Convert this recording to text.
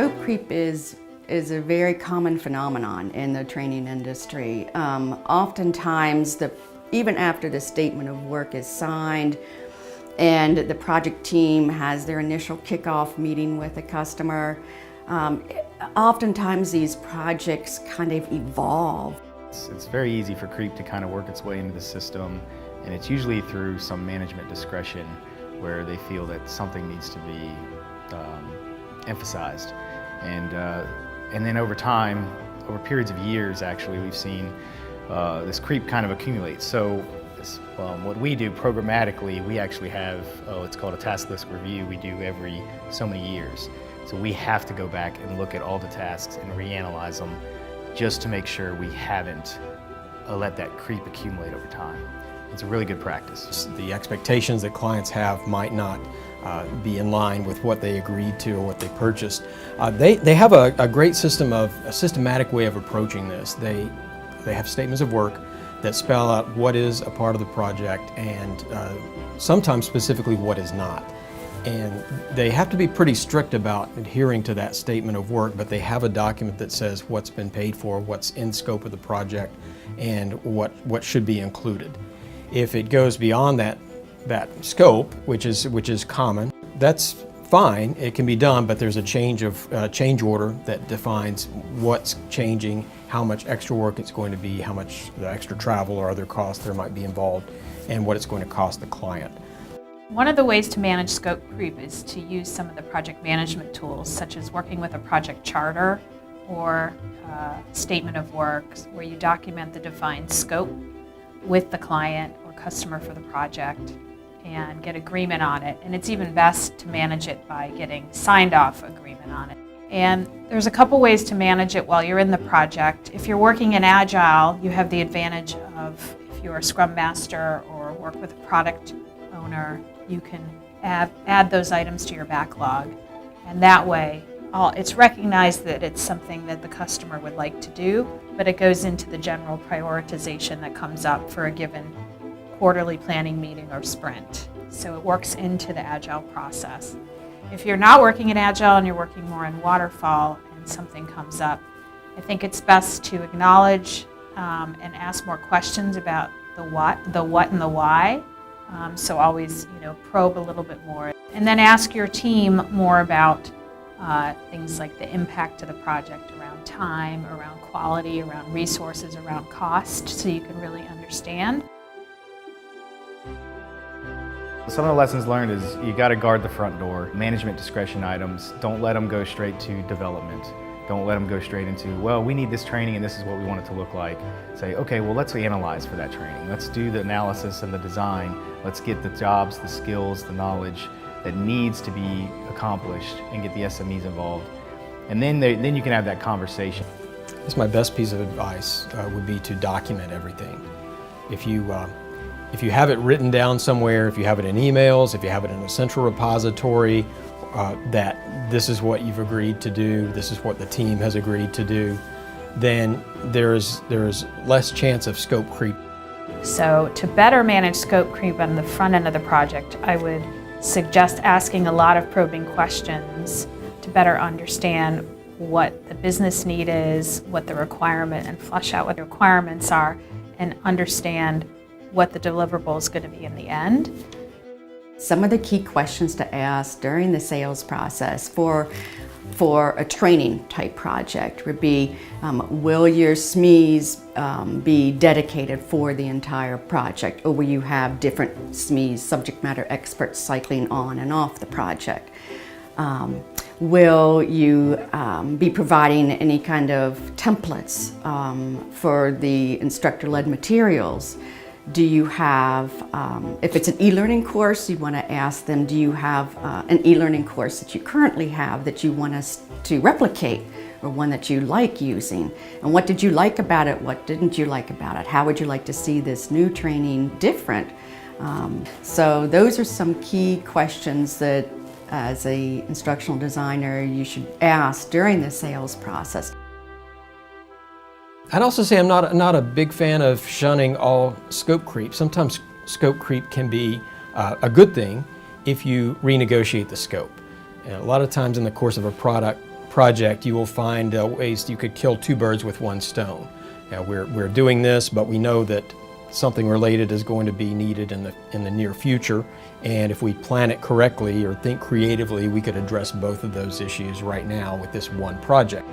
Scope creep is a very common phenomenon in the training industry. Oftentimes, even after the statement of work is signed and the project team has their initial kickoff meeting with the customer, oftentimes these projects kind of evolve. It's very easy for creep to kind of work its way into the system, and it's usually through some management discretion where they feel that something needs to be emphasized. And then over time, over periods of years actually, we've seen this creep kind of accumulate. So what we do programmatically, we actually have, it's called a task list review we do every so many years. So we have to go back and look at all the tasks and reanalyze them just to make sure we haven't let that creep accumulate over time. It's a really good practice. The expectations that clients have might not be in line with what they agreed to or what they purchased. They have a great system a systematic way of approaching this. They have statements of work that spell out what is a part of the project and sometimes specifically what is not. And they have to be pretty strict about adhering to that statement of work, but they have a document that says what's been paid for, what's in scope of the project, and what should be included. If it goes beyond that scope, which is common, that's fine. It can be done, but there's a change order that defines what's changing, how much extra work it's going to be, how much the extra travel or other costs there might be involved, and what it's going to cost the client. One of the ways to manage scope creep is to use some of the project management tools, such as working with a project charter or statement of work, where you document the defined scope with the client or customer for the project and get agreement on it. And it's even best to manage it by getting signed off agreement on it. And there's a couple ways to manage it while you're in the project. If you're working in Agile, you have the advantage of, if you're a Scrum Master or work with a product owner, you can add those items to your backlog. And that way, it's recognized that it's something that the customer would like to do, but it goes into the general prioritization that comes up for a given quarterly planning meeting or sprint. So it works into the Agile process. If you're not working in Agile and you're working more in Waterfall and something comes up, I think it's best to acknowledge and ask more questions about the what and the why. So always, probe a little bit more. And then ask your team more about things like the impact to the project around time, around quality, around resources, around cost, so you can really understand. Some of the lessons learned is you got to guard the front door. Management discretion items, don't let them go straight to development. Don't let them go straight into, well, we need this training and this is what we want it to look like. Say, okay, well, let's analyze for that training. Let's do the analysis and the design. Let's get the jobs, the skills, the knowledge that needs to be accomplished and get the SMEs involved. And then you can have that conversation. I guess my best piece of advice would be to document everything. If you have it written down somewhere, if you have it in emails, if you have it in a central repository, that this is what you've agreed to do, this is what the team has agreed to do, then there's less chance of scope creep. So to better manage scope creep on the front end of the project, I would suggest asking a lot of probing questions to better understand what the business need is, what the requirement, and flush out what the requirements are, and understand what the deliverable is going to be in the end. Some of the key questions to ask during the sales process for a training type project would be, will your SMEs be dedicated for the entire project, or will you have different SMEs, subject matter experts, cycling on and off the project? Will you be providing any kind of templates for the instructor-led materials? Do you have, if it's an e-learning course, you want to ask them, do you have an e-learning course that you currently have that you want us to replicate, or one that you like using? And what did you like about it? What didn't you like about it? How would you like to see this new training different? So those are some key questions that, as an instructional designer, you should ask during the sales process. I'd also say I'm not a big fan of shunning all scope creep. Sometimes scope creep can be a good thing if you renegotiate the scope. And a lot of times in the course of a project, you will find ways you could kill two birds with one stone. We're doing this, but we know that something related is going to be needed in the near future, and if we plan it correctly or think creatively, we could address both of those issues right now with this one project.